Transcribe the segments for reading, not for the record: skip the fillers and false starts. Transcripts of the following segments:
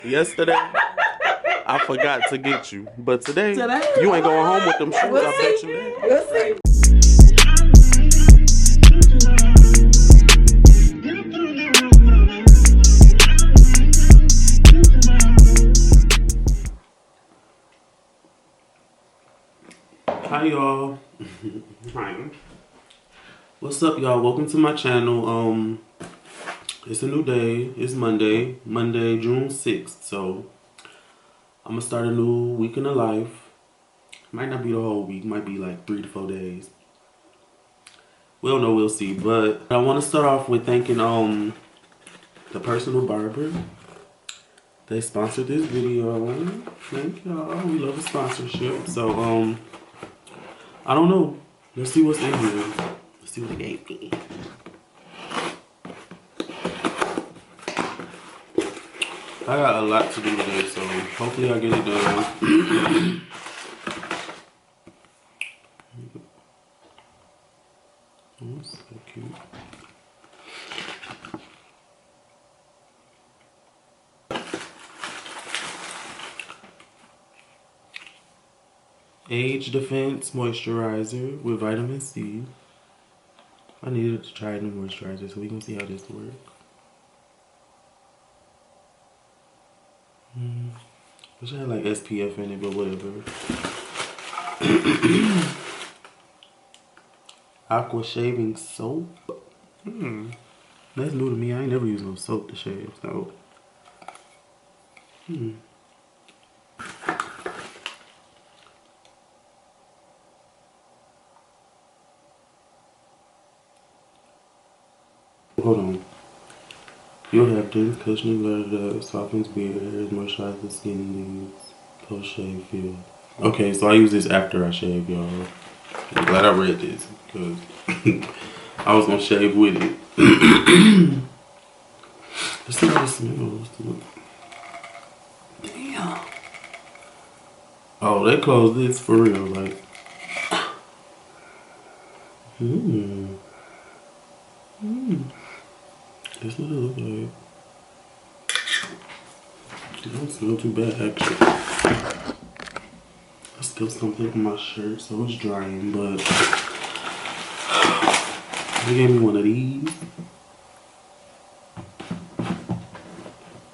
Yesterday, I forgot to get you. But today you ain't going home with them shoes. I bet you that. We'll see. Hi y'all. Hi. What's up y'all? Welcome to my channel. It's a new day. It's Monday, June 6th. So I'm gonna start a new week in the life. Might not be the whole week, might be like 3 to 4 days. We'll know, we'll see. But I want to start off with thanking the personal barber. They sponsored this video. Thank y'all. We love a sponsorship. So I don't know. Let's see what's in here. Let's see what they gave me. I got a lot to do today, so hopefully I get it done. Oh, so cute. Age Defense Moisturizer with vitamin C. I needed to try a new moisturizer, so we can see how this works. Wish I had like SPF in it, but whatever. Aqua shaving soap. That's new to me. I ain't never used no soap to shave, so. Hold on. You'll have dense cushioning leather that softens beard hairs, moisturizes the skin, and leaves post-shave feel. Okay, so I use this after I shave, y'all. I'm glad I read this, because I was gonna shave with it. Let's see how it smells. Damn. Oh, they closed this for real, like. That's what it looks like. It don't smell too bad, actually. I still something on my shirt, so it's drying, but they gave me one of these.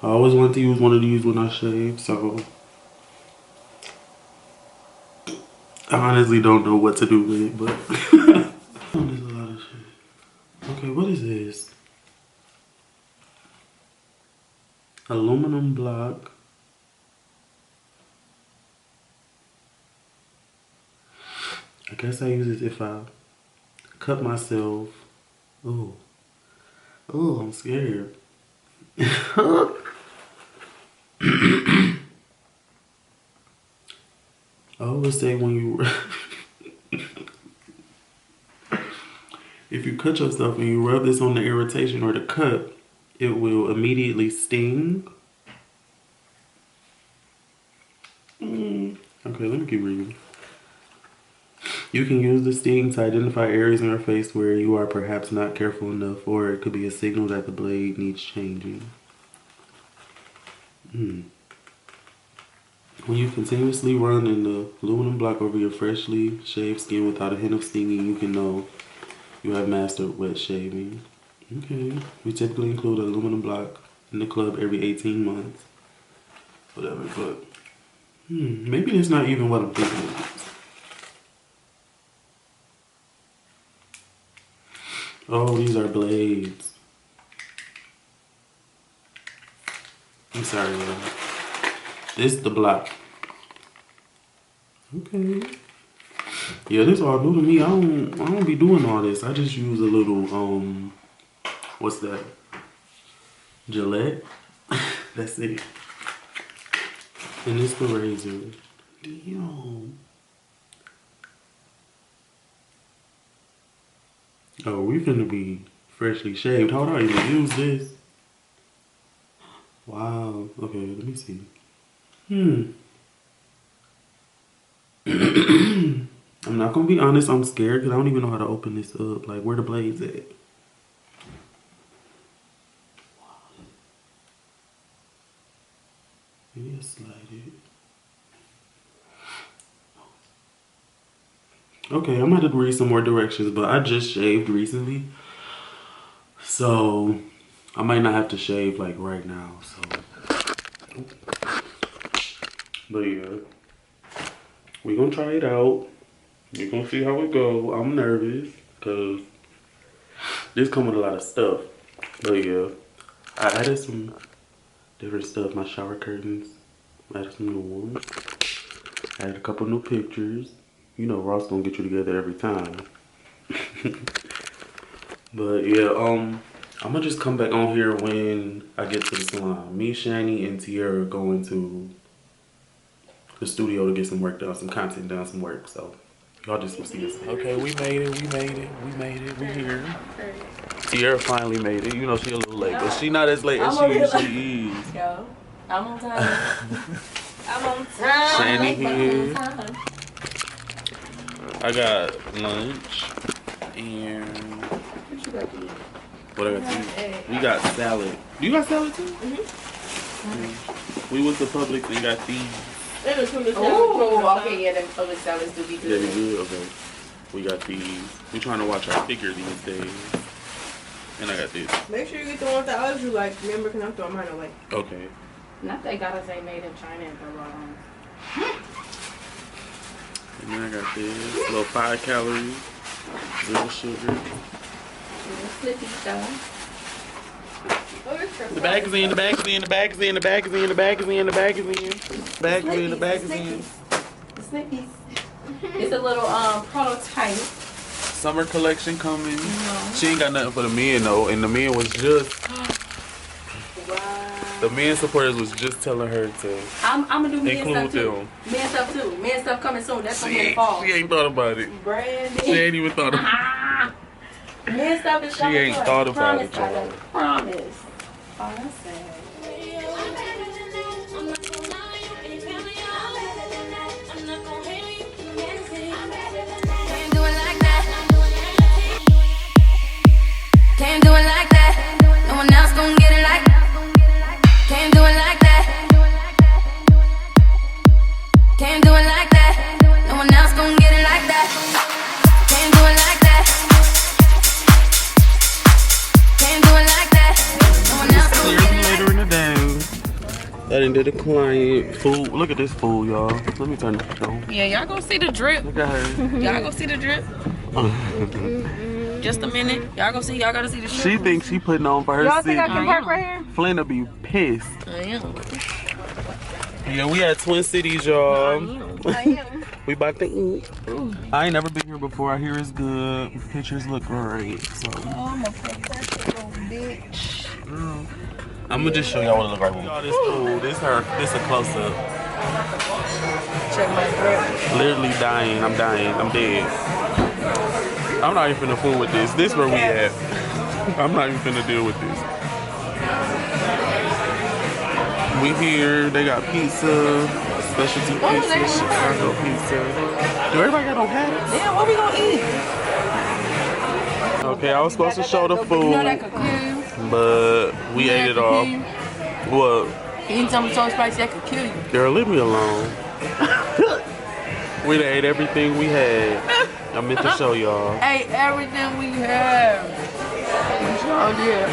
I always wanted to use one of these when I shave, so I honestly don't know what to do with it, but there's a lot of shit. Okay, what is this? Aluminum block. I guess I use it if I cut myself. Oh, I'm scared. I always say when you if you cut yourself and you rub this on the irritation or the cut, it will immediately sting. Okay, let me keep reading. You can use the sting to identify areas in your face where you are perhaps not careful enough, or it could be a signal that the blade needs changing. When you continuously run in the aluminum block over your freshly shaved skin without a hint of stinging, you can know you have mastered wet shaving. Okay. We typically include an aluminum block in the club every 18 months. Whatever, but maybe that's not even what I'm thinking. Oh, these are blades. I'm sorry, y'all. This is the block. Okay. Yeah, this all new to me. I don't be doing all this. I just use a little what's that? Gillette. That's it. And it's the razor. Damn. Oh, we finna be freshly shaved. Hold on, even use this. Wow. Okay, let me see. I'm not gonna be honest, I'm scared because I don't even know how to open this up. Like, where the blades at? Maybe slide it. Okay, I'm gonna have to read some more directions, but I just shaved recently. So I might not have to shave like right now. So but yeah. We're gonna try it out. We're gonna see how it go. I'm nervous because this come with a lot of stuff. But yeah. I added some different stuff. My shower curtains. I added some new ones. Added a couple new pictures. You know Ross gonna get you together every time. But yeah, I'm gonna just come back on here when I get to the salon. Me, Shani, and Tierra are going to the studio to get some work done, some content done, some work. So y'all just will see us. Okay, we made it. We here. Tierra finally made it. You know she a little late, but she not as late as she usually is. Yo, I'm on time. I'm on time. Shani here. I got lunch and What you got to eat? what I got to eat? We got salad. You got salad too? We went to Publix and got these. Oh, okay, yeah, the public salads do be Yeah, good. they good. Okay. We got these. We trying to watch our figure these days. And I got this. Make sure you get the one that others you like. Remember, because I'm throwing mine away. Okay. Not they gotta say made in China and blah, blah, blah. And then I got this. Little 5 calories. 0 sugar. Flippy stuff. The bag is in, the bag is in, the bag is in, the bag is in, the bag is in, the bag is in. The bag is in, the bag is in. The Snickies. It's a little prototype. Summer collection coming. She ain't got nothing for the men though, and the men was just the men supporters was just telling her to I'm gonna do men include stuff too. them. Men stuff too. Men stuff coming soon. That's gonna be in the fall. She ain't thought about it. Brandy. She ain't even thought about it. Men stuff is She coming. ain't thought about it, Promise, y'all. Promise. Oh, that's sad. Can't do it like that. No one else gon' get it like that. Can't do it like that. Can't do it like that. No one else gon' get it like that. Can't do it like that. Can't do it like that. No one else gon' get it like that. Later in the day. I done did a client food. Look at this fool, y'all. Let me turn this on. Yeah, y'all gonna see the drip. Look at her. Y'all gonna see the drip. Just a minute. Y'all gonna see. Y'all gotta see the drip. She thinks she putting on for her Y'all city. think I can park right here? Flynn will be pissed. I am. Yeah, we at Twin Cities, y'all. I am. We about to eat. I ain't never been here before. I hear it's good. Pictures look great. So I'm a professional bitch. I'm gonna just show y'all what it look like. Y'all, this food. This her. This a close up. Check my grip. Literally dying. I'm dying. I'm dead. I'm not even finna fool with this. This where we at. I'm not even finna deal with this. We here. They got pizza, specialty pizza, Chicago pizza. Do everybody got on hats? Damn, what we gonna eat? Okay, I was supposed to show the You know that food, could kill you. but we ate it all. What? Eating something so spicy that could kill you. Girl, leave me alone. We done ate everything we had. I meant to show y'all. Ate everything we have. Oh yeah.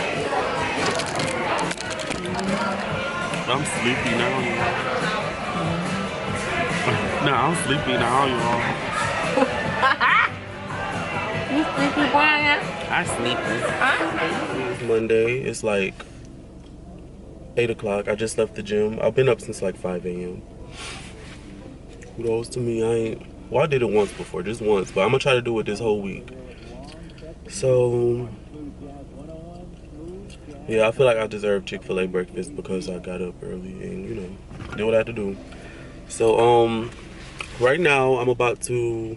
I'm sleepy now, y'all. Nah, I'm sleepy now, y'all. You sleepy, Brian? I sleepy. It's Monday. It's like 8 o'clock. I just left the gym. I've been up since like 5 a.m. Kudos to me. Well, I did it once before, just once, but I'm gonna try to do it this whole week. So, yeah, I feel like I deserve Chick-fil-A breakfast because I got up early and, you know, did what I had to do. So, right now I'm about to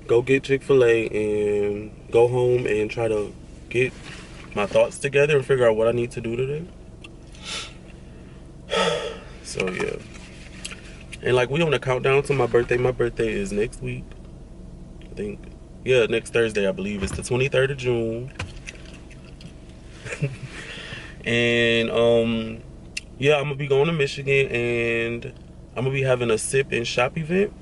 go get Chick-fil-A and go home and try to get my thoughts together and figure out what I need to do today. So, yeah. And like we on the countdown to my birthday. My birthday is next week. I think. Yeah, next Thursday, I believe. It's the 23rd of June. And yeah, I'm gonna be going to Michigan and I'm gonna be having a sip and shop event.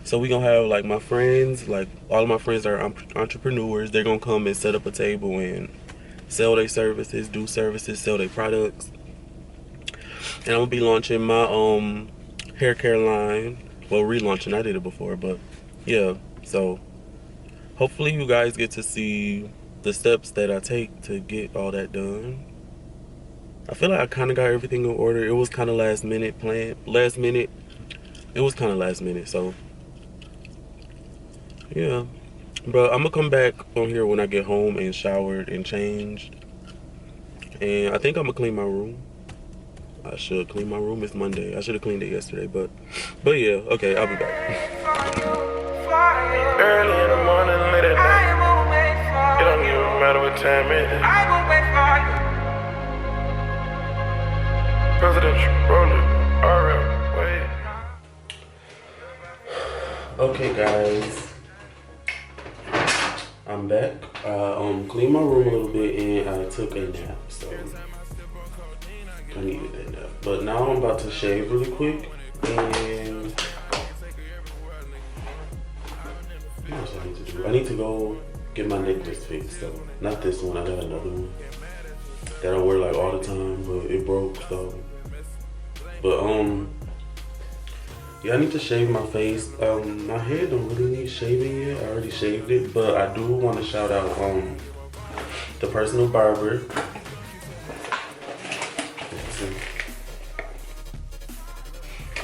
So we gonna have like my friends, like all of my friends are entrepreneurs. They're gonna come and set up a table and sell their services, do services, sell their products. And I'm gonna be launching my hair care line. Well, relaunching. I did it before, but yeah. So hopefully you guys get to see the steps that I take to get all that done. I feel like I kind of got everything in order. It was kind of last minute planned. Last minute. It was kind of last minute. So yeah. But I'm gonna come back on here when I get home and showered and changed. And I think I'm gonna clean my room. I should clean my room. It's Monday. I should have cleaned it yesterday, but yeah. Okay, I'll be back. Early in the morning, late at night. It don't even matter what time it is. I will wait for you. Presidential roller, RM, wait. Okay, guys. I'm back. I cleaned my room a little bit and I took a nap. So I needed that nap. But now I'm about to shave really quick and what else I need to do? I need to go get my necklace fixed. So not this one. I got another one that I wear like all the time, but it broke. So, but yeah, I need to shave my face. My head don't really need shaving yet. I already shaved it, but I do want to shout out the personal barber.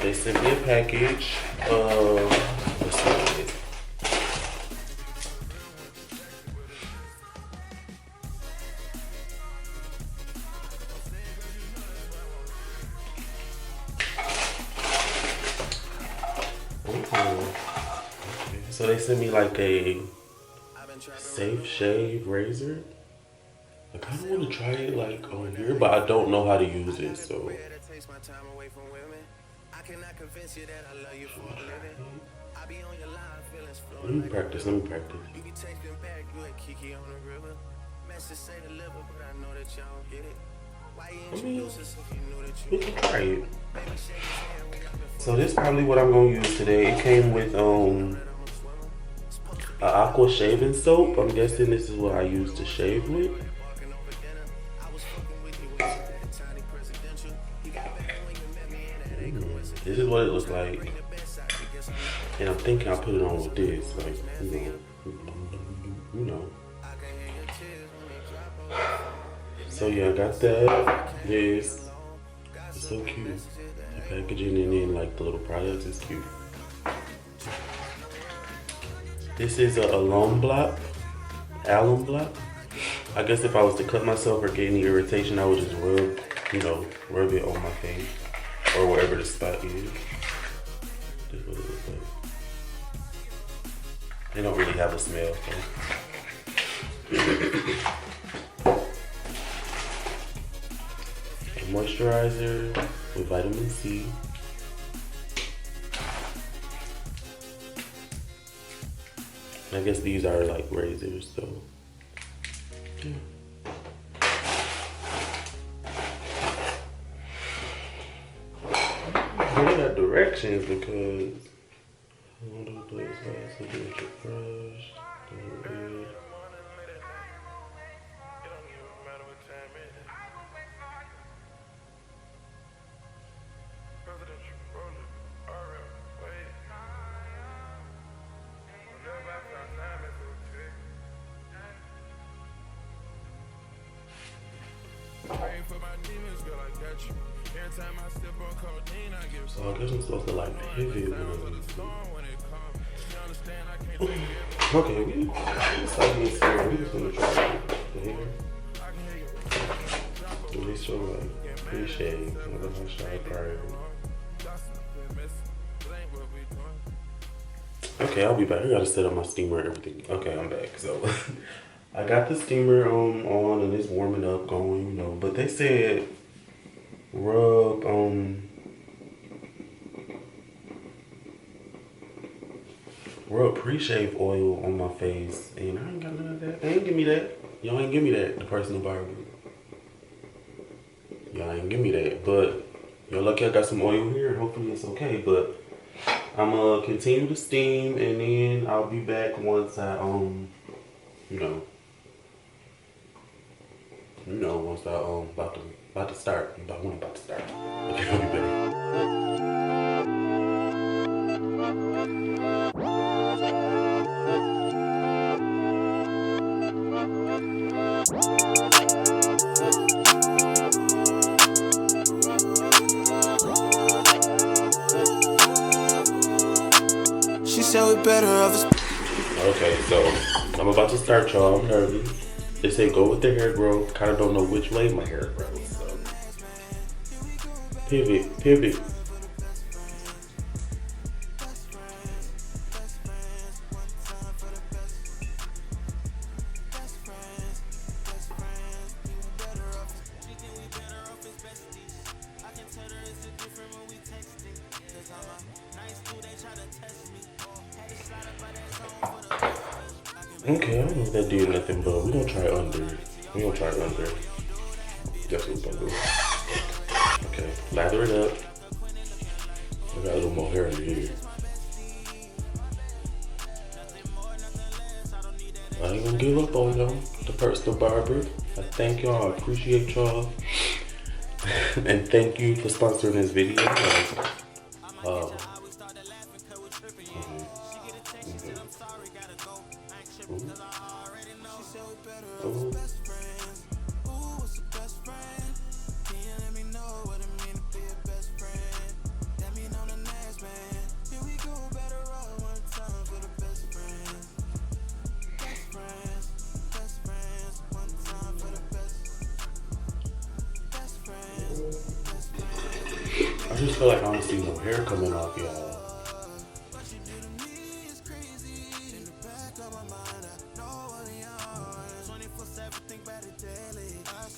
They sent me a package. Let's see. So they sent me like a safe shave razor. I kind of want to try it like on here, but I don't know how to use it. So let me practice. Let me practice. I mean, we can try it. So this is probably what I'm gonna use today. It came with aqua shaving soap. I'm guessing this is what I use to shave with. This is what it looks like. And I'm thinking I'll put it on with this, like, you know. So yeah, I got that. This. It's so cute. The packaging and then like the little products is cute. This is a alum block. Alum block. I guess if I was to cut myself or get any irritation, I would just rub it on my face or wherever the spot is. This is what it looks like. They don't really have a smell. A moisturizer with vitamin C. I guess these are like razors, so yeah. They got directions because all the place has to do with your brush. So I guess I'm supposed to like pivot when okay, it's like this here. We're just gonna try the hair. At least show like pre-shave. I'm gonna try prior. Okay, I'll be back. I gotta set up my steamer and everything. Okay, I'm back. So I got the steamer on and it's warming up, going, but they said rub pre-shave oil on my face, and I ain't got none of that. They ain't give me that. Y'all ain't give me that. The personal barber. Y'all ain't give me that. But you're lucky I got some oil here. Hopefully it's okay. But I'm gonna continue to steam, and then I'll be back once I once I about to start. About to start. Okay, I'll be back. She said we better off as. Okay, so I'm about to start, y'all. I'm nervous. They say go with the hair growth. Kind of don't know which way my hair grows. So pivot. Okay, I don't know if that did nothing, but we're gonna try under. That's what we're gonna do. Okay, lather it up. I got a little more hair in here. I ain't gonna give up on y'all. The personal barber. I thank y'all. I appreciate y'all. And thank you for sponsoring this video. I just feel like I don't see no hair coming off, y'all.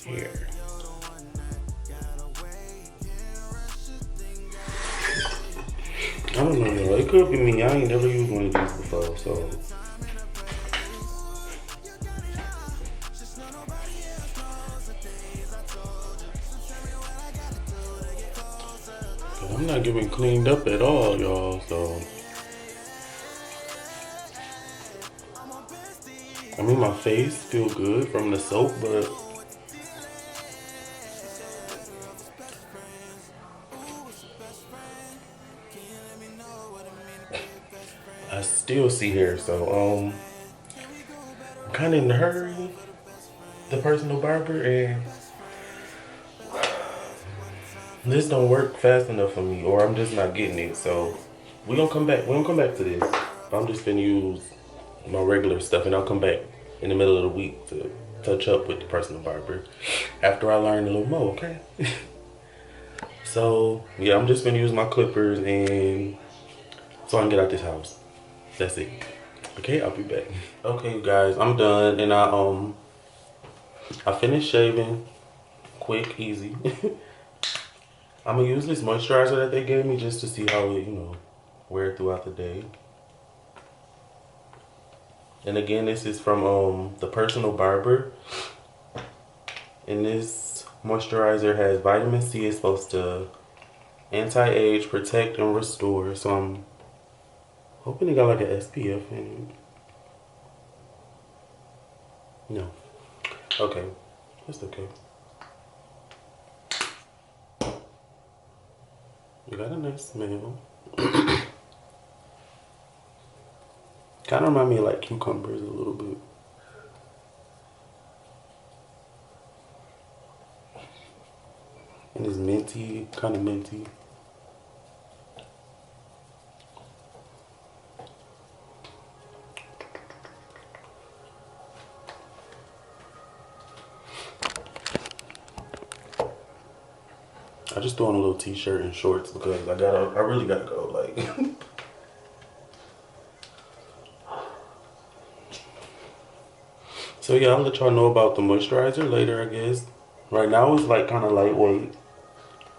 Here. I don't know, y'all. It could be me. I ain't never used one of these before, so. I'm not getting cleaned up at all, y'all, so. I mean, my face feel good from the soap, but I still see hair, so I'm kind of in a hurry, the personal barber, and this don't work fast enough for me, or I'm just not getting it. So we gonna come back. We gonna come back to this. I'm just gonna use my regular stuff, and I'll come back in the middle of the week to touch up with the personal barber after I learn a little more. Okay. So yeah, I'm just gonna use my clippers, and so I can get out this house. That's it. Okay, I'll be back. Okay, you guys, I'm done, and I finished shaving. Quick, easy. I'm gonna use this moisturizer that they gave me just to see how it, wear throughout the day. And again, this is from the personal barber. And this moisturizer has vitamin C. It's supposed to anti-age, protect, and restore. So I'm hoping it got like an SPF in it. No. Okay. That's okay. You got a nice smell. Kind of remind me of like cucumbers a little bit. And it's minty, kind of minty. I just threw on a little t-shirt and shorts because I really gotta go, like. So yeah, I'll let y'all know about the moisturizer later, I guess. Right now it's like kind of lightweight.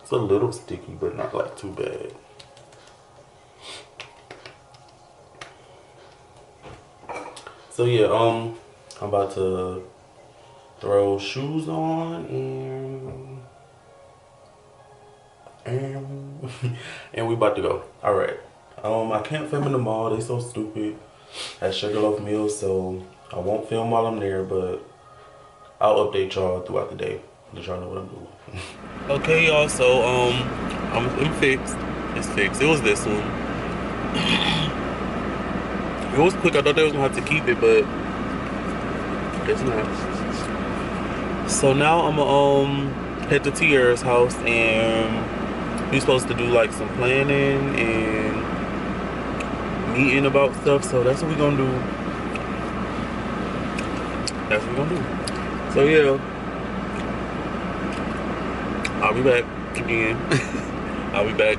It's a little sticky, but not like too bad. So yeah, I'm about to throw shoes on and And we about to go. All right. I can't film in the mall. They so stupid at Sugarloaf Mills, so I won't film while I'm there, but I'll update y'all throughout the day. Let y'all know what I'm doing. Okay, y'all. So I'm fixed. It's fixed. It was this one. It was quick. I thought they was gonna have to keep it, but it's not. So now I'm gonna head to Tierra's house, and we're supposed to do like some planning and meeting about stuff. So that's what we're gonna do. That's what we're gonna do. So yeah, I'll be back again. I'll be back.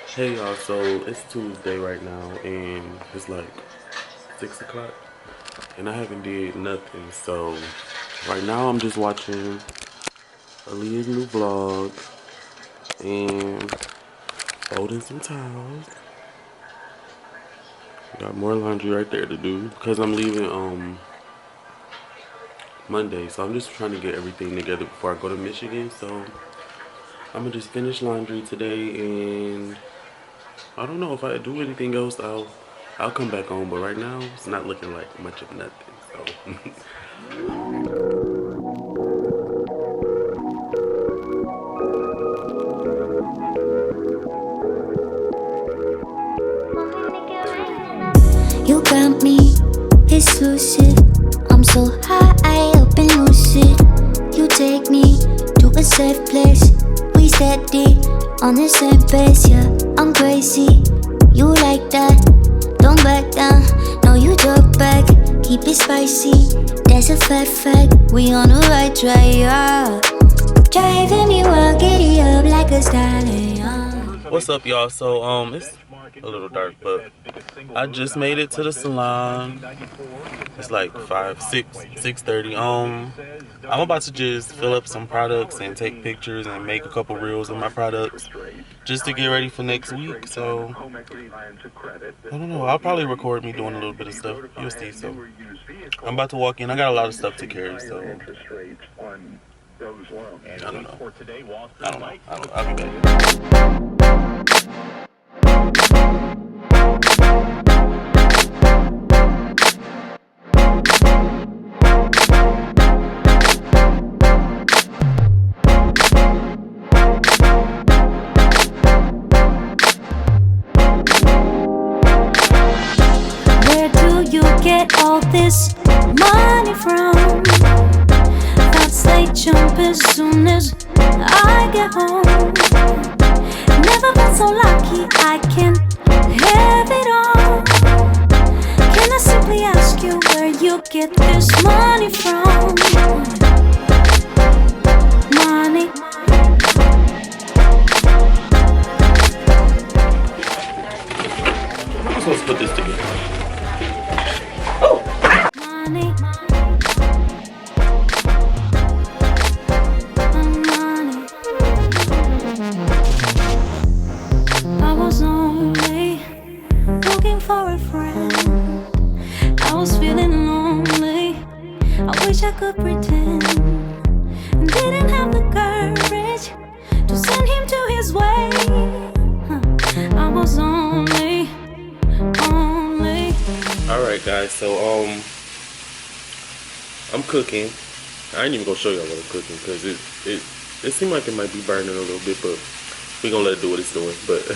Hey y'all, so it's Tuesday right now, and it's like 6 o'clock, and I haven't did nothing. So right now I'm just watching Aaliyah's new vlog and folding some towels. Got more laundry right there to do because I'm leaving Monday, so I'm just trying to get everything together before I go to Michigan. So I'm gonna just finish laundry today, and I don't know if I do anything else. I'll come back on, but right now it's not looking like much of nothing. So. You got me exclusive. I'm so high up and lucid. You take me to a safe place. We steady on the same pace, yeah. I'm crazy, you like that. Don't back down, no you talk back. Keep it spicy, that's a fact. We on the right track, yeah. Driving me wild, giddy up like a stallion. What's up, y'all? So it's a little dark, but I just made it to the salon. It's like 6:30. I'm about to just fill up some products and take pictures and make a couple reels of my products just to get ready for next week. So I don't know, I'll probably record me doing a little bit of stuff. You'll see. So I'm about to walk in. I got a lot of stuff to carry, so I don't know. I'll be back. Get all this money from? Thoughts they jump as soon as I get home. Never been so lucky I can have it all. Can I simply ask you where you get this money from? Money. I'm supposed to put this together. I was only looking for a friend. I was feeling lonely. I wish I could pretend. Didn't have the courage to send him to his way. I was only. Alright guys, so I'm cooking. I ain't even gonna show y'all what I'm cooking because it seemed like it might be burning a little bit, but we gonna let it do what it's doing. But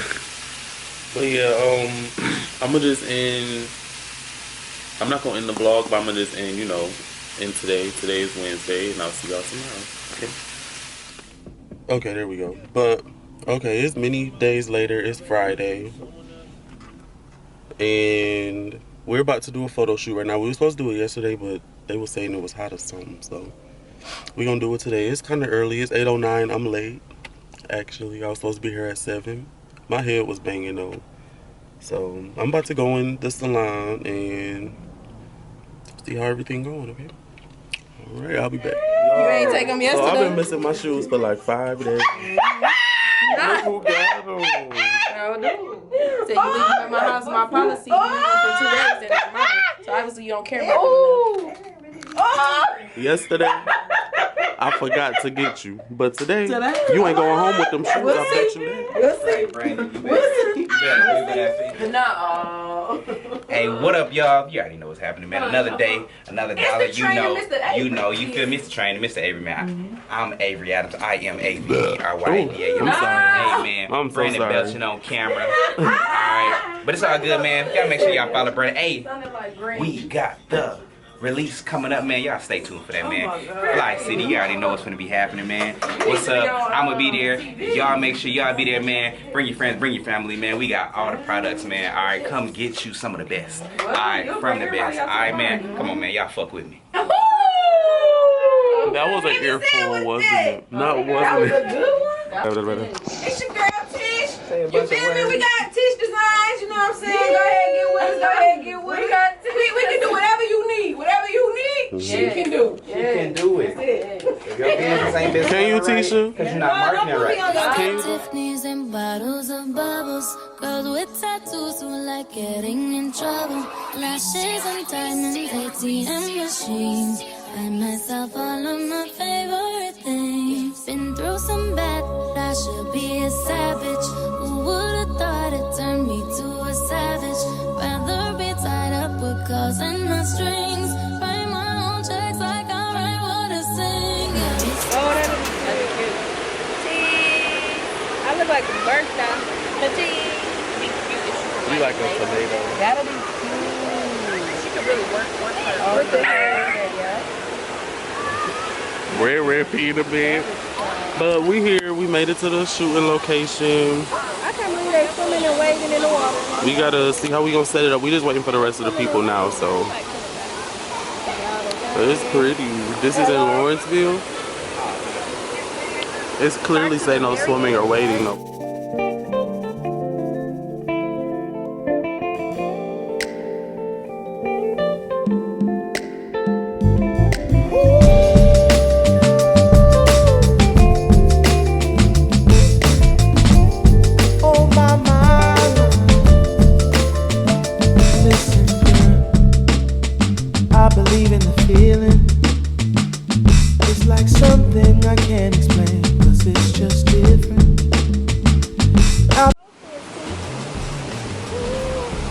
yeah, I'm gonna just end. I'm not gonna end the vlog, but I'm gonna just end, end today. Today is Wednesday, and I'll see y'all tomorrow. Okay, there we go. But okay, it's many days later. It's Friday, and we're about to do a photo shoot right now. We were supposed to do it yesterday, but they were saying it was hot or something, so we're gonna do it today. It's kind of early. It's 8:09. I'm late, actually. I was supposed to be here at 7. My head was banging though. So I'm about to go in the salon and see how everything going, okay? All right, I'll be back. You ain't take them yesterday. So I've been missing my shoes for like 5 days. Look who got them. No, no. So you leave them at my house, my policy, you leave them for 2 days, then they're mine. So obviously you don't care about them enough. Yesterday, I I forgot to get you. But today, you ain't going home with them shoes. I bet you that. We'll see. Hey, Brandon, you better leave that face. No. Hey, what up, y'all? You already know what's happening, man. Another day, another dollar. You know, you feel Mr. Trainer, Mr. Avery, man. I'm Avery Adams. I am A-V-E-R-Y-D-A. I'm sorry. Hey, man. I'm so Brandon sorry. belching on camera. All right, but it's all good, man. Gotta make sure y'all follow Brandon. Hey, we got the release coming up, man. Y'all stay tuned for that, man. Fly City, you already know what's gonna be happening, man. What's up? I'm gonna be there. Y'all make sure y'all be there, man. Bring your friends, bring your family, man. We got all the products, man. All right, come get you some of the best. All right, from the best. All right, man. Come on, man. Y'all fuck with me. That was an earful, wasn't it? No, wasn't it? It's your girl Tish. You feel me? We got Tish Designs. You know what I'm saying? Go ahead, get with us. Go ahead, get with us. We can do whatever you need. Whatever you need, she can do. You can do it. If your business ain't business, Can you, Tisha? Because you're not marketing it right. Can you? Tiffany's and bottles of bubbles. Girls with tattoos who like getting in trouble. Lashes and diamonds, ATM machines. Buy myself all of my favorite things. Been through some bad, I should be a savage. Who would've thought it turned me to a savage? Rather be tied up with calls and not strings. Write my own checks like I write what I sing. Oh, that'd be cute. Cheese. I look like a birthday. The cheese. You like a tomato. That'll be cute. She could really work her. With the hair, yeah. Red pea in the bed. But we here. We made it to the shooting location. I can't believe they swimming and wading in the water. We gotta see how we gonna set it up. We just waiting for the rest of the people now, so. But it's pretty. This is in Lawrenceville. It's clearly say no swimming or wading though.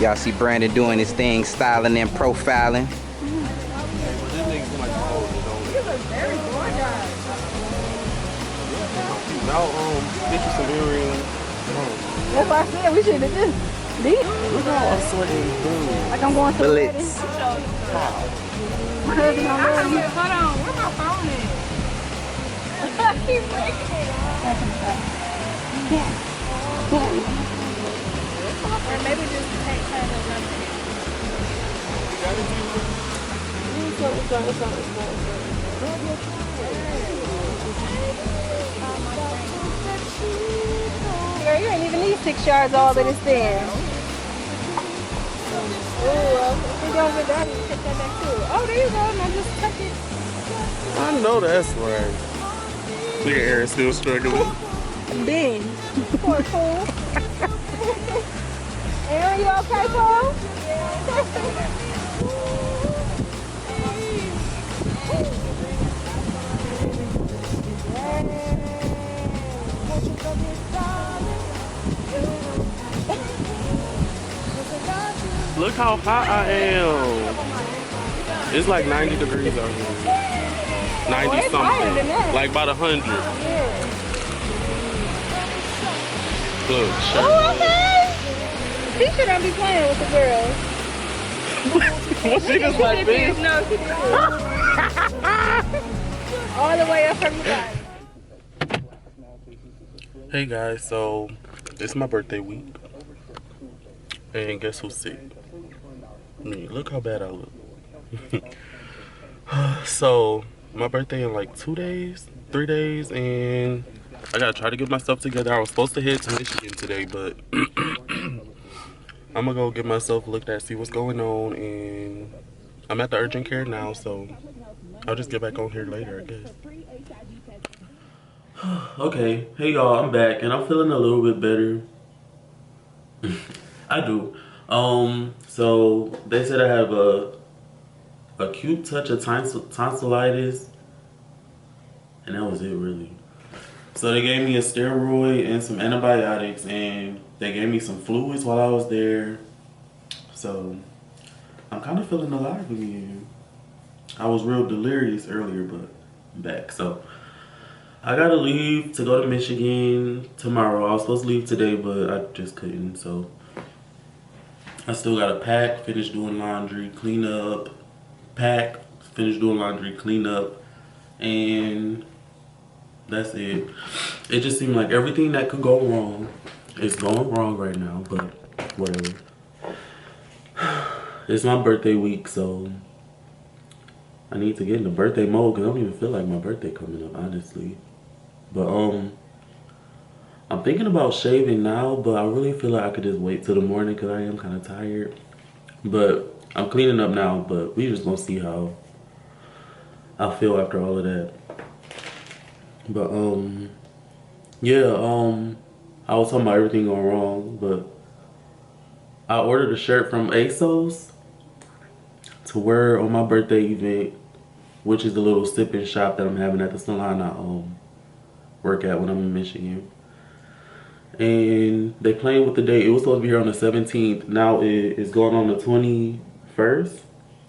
Y'all see Brandon doing his thing, styling and profiling. Now, get you some earrings. That's why I said we should have just did. Look how I'm sweating. Like I'm going to the wedding. Bullets. My husband on wedding. Hold on, where my phone at? I keep breaking it. Or maybe just take time to run it. Girl, you ain't even need 6 yards all in this stand. Ooh, we don't get that. You take that back too. Oh, there you go. Now just tuck it. I know that's right. Look at Aaron still struggling. Ben. Poor fool. Aaron, you okay, Paul? Look how hot I am. It's like 90 degrees out here. 90 it's higher than something. that. Like about 100. Look, Oh, okay. He shouldn't be playing with the girls. what she just like this? No, she didn't. All the way up from you guys. Hey guys, so it's my birthday week. And guess who's sick? Me. Look how bad I look. So, my birthday in like 2 days, 3 days, and I gotta try to get myself together. I was supposed to head to Michigan today, but I'm gonna go get myself looked at, see what's going on, and I'm at the urgent care now, so I'll just get back on here later, I guess. Okay, hey y'all, I'm back, and I'm feeling a little bit better. I do. So they said I have a acute touch of tonsillitis. And that was it, really. So they gave me a steroid and some antibiotics, and they gave me some fluids while I was there. So I'm kind of feeling alive again. I was real delirious earlier, but I'm back. So I gotta leave to go to Michigan tomorrow. I was supposed to leave today, but I just couldn't. So I still gotta pack, finish doing laundry, clean up, pack, finish doing laundry, clean up, and that's it. It just seemed like everything that could go wrong is going wrong right now, but whatever. It's my birthday week, so I need to get in the birthday mode because I don't even feel like my birthday coming up, honestly. But I'm thinking about shaving now, but I really feel like I could just wait till the morning because I am kind of tired. But I'm cleaning up now, but we just gonna see how I feel after all of that. But yeah, I was talking about everything going wrong, but I ordered a shirt from ASOS to wear on my birthday event, which is the little sip-in shop that I'm having at the salon I work at when I'm in Michigan. And they playing with the date. It was supposed to be here on the 17th. Now it is going on the 21st.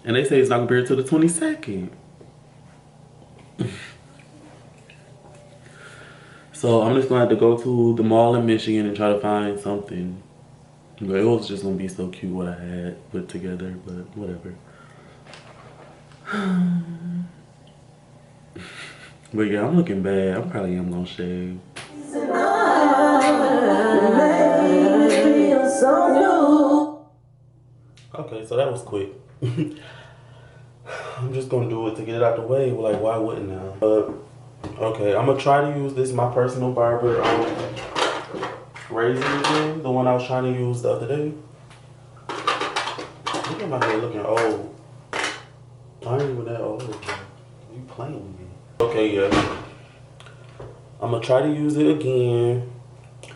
And they say it's not gonna be here till the 22nd. So I'm just gonna have to go to the mall in Michigan and try to find something. But it was just gonna be so cute what I had put together, but whatever. But yeah, I'm looking bad. I probably am gonna shave. Okay, so that was quick. I'm just gonna do it to get it out the way. Like, why wouldn't I? But okay, I'm gonna try to use this my personal barber razor again, the one I was trying to use the other day. Look at my hair looking old. I ain't even that old. You playing with me? Okay, yeah. I'm gonna try to use it again.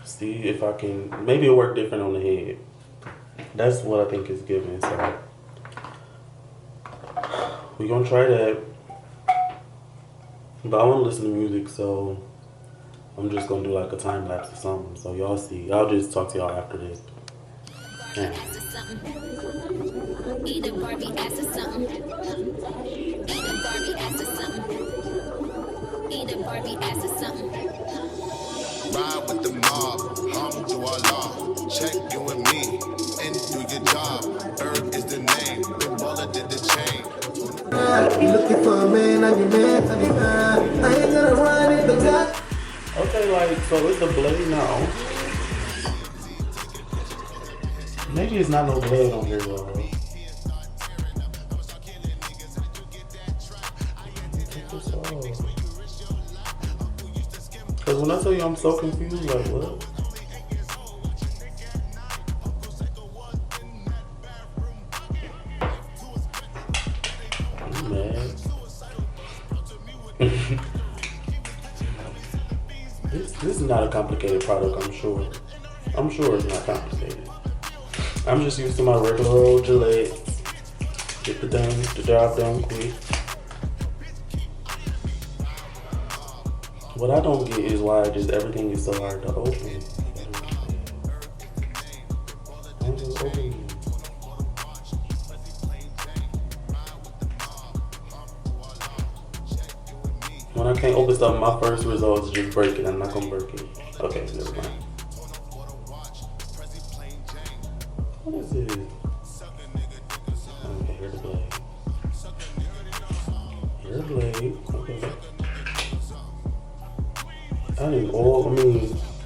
See if I can. Maybe it'll work different on the head. That's what I think is given. So we're gonna try that. But I want to listen to music, so I'm just gonna do like a time lapse or something. So y'all see. I'll just talk to y'all after this. Yeah. Either Barbie ass or something. Either Barbie ass or something. Either Barbie ass or something. Ride with the mob, hum to Allah. Check you and me, and do your job. Berg is the name, the baller did the chain. Looking for a man, I need man, I ain't gonna run in the gut. Okay, like, so it's the blade now. Maybe it's not no blade on here though. Because when I tell you I'm so confused, like what? I'm mad. This is not a complicated product, I'm sure. I'm sure it's not complicated. I'm just used to my regular old Gillette. Get the job done quick. What I don't get is why just everything is so hard to open. When I can't open something, my first result is just break it. I'm not gonna break it. Okay, never mind. What is it? Okay, here's the blade. Here's the blade. Okay. I didn't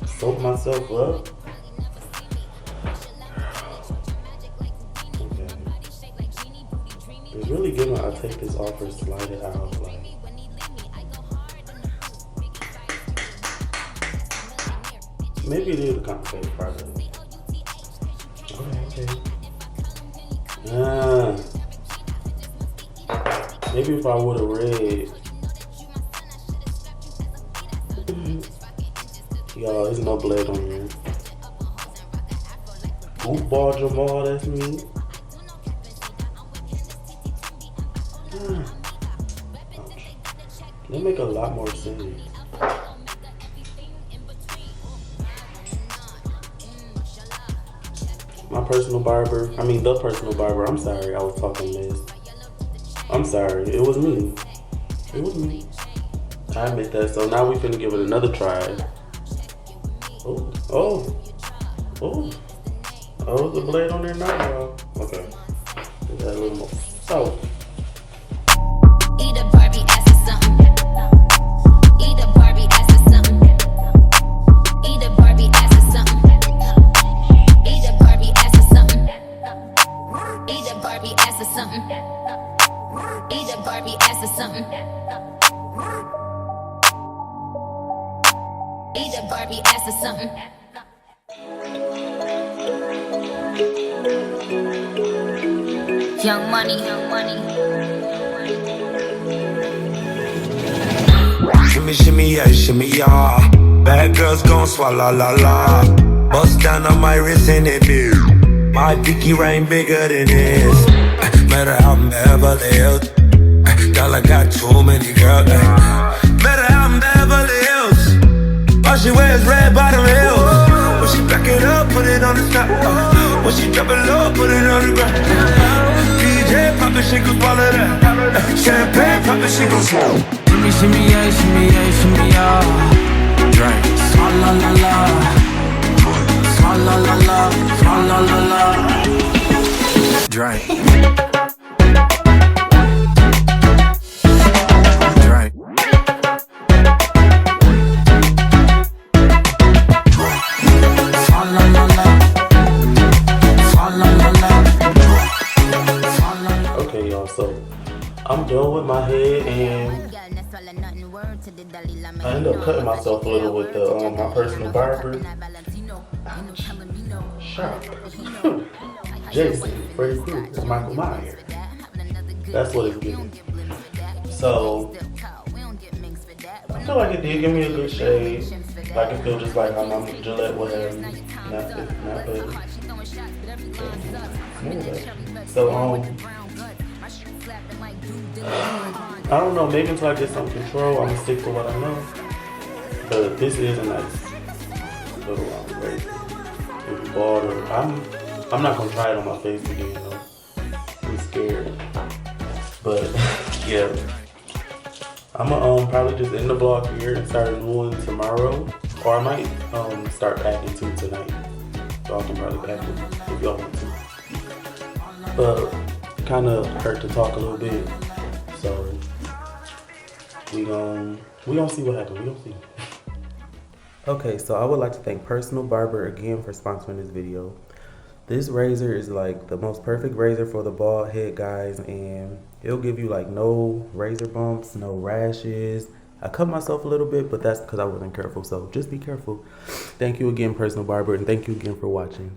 soak myself up. Okay. It's really good when I take this off or slide it out. Like, maybe it is a complicated product. Okay. Maybe if I would have read. Y'all, there's no blade on here. Goofball Jamal, that's me. They make a lot more sense. My personal barber, the personal barber, I'm sorry I was talking this. I'm sorry, it was me. It was me. I admit that, so now we finna give it another try. Oh, oh, oh. Oh, the blade on there now, y'all. Okay. Get that a little more. Oh. Eat a Barbie ass or something. Eat a Barbie ass or something. Eat a Barbie ass or something. Eat a Barbie ass or something. Eat a Barbie ass or something. Eat a Barbie ass or something. Eat a Barbie ass or something. Young money, young money. Shimmy, shimmy, yeah, shimmy, yeah. Bad girls gon' swallow, la, la. Bust down on my wrist and it big. My pinky ring bigger than this. Matter how I'm Beverly Hills. Girl, I got too many girls. Matter how I'm Beverly Hills. All she wears red bottom heels. When she back it up, put it on the top. When she drop it low, put it on the ground. DJ pop it, she gon' swallow that. Champagne pop it, she gon' swallow. Shimmy, shimmy, yeah, shimmy, yeah, shimmy, yeah. Drink. Swalla la la. Swalla la la. Swalla la la. Drink. Drink. Swalla la la. Swalla la la. Okay, y'all, so I'm done with my head and I ended up cutting myself a little with the my personal barber. Sharp. Jason, Freddy Krueger, Michael Myers. That's what it's giving. So I feel like it did give me a good shade. Like it feels just like how my Gillette would have me. Not bad. So I don't know, maybe until I get some control, I'm gonna stick to what I know. But this is a nice little razor. With the border. I'm not gonna try it on my face again though. I'm scared. But yeah. I'ma probably just end the vlog here and start a new one tomorrow. Or I might start packing too tonight. So I can probably pack it if y'all want to. But it kinda hurt to talk a little bit. So we gon' see what happens. We gon' see. Okay, so I would like to thank Personal Barber again for sponsoring this video. This razor is like the most perfect razor for the bald head guys, and it'll give you like no razor bumps, no rashes. I cut myself a little bit, but that's because I wasn't careful, so just be careful. Thank you again, Personal Barber, and thank you again for watching.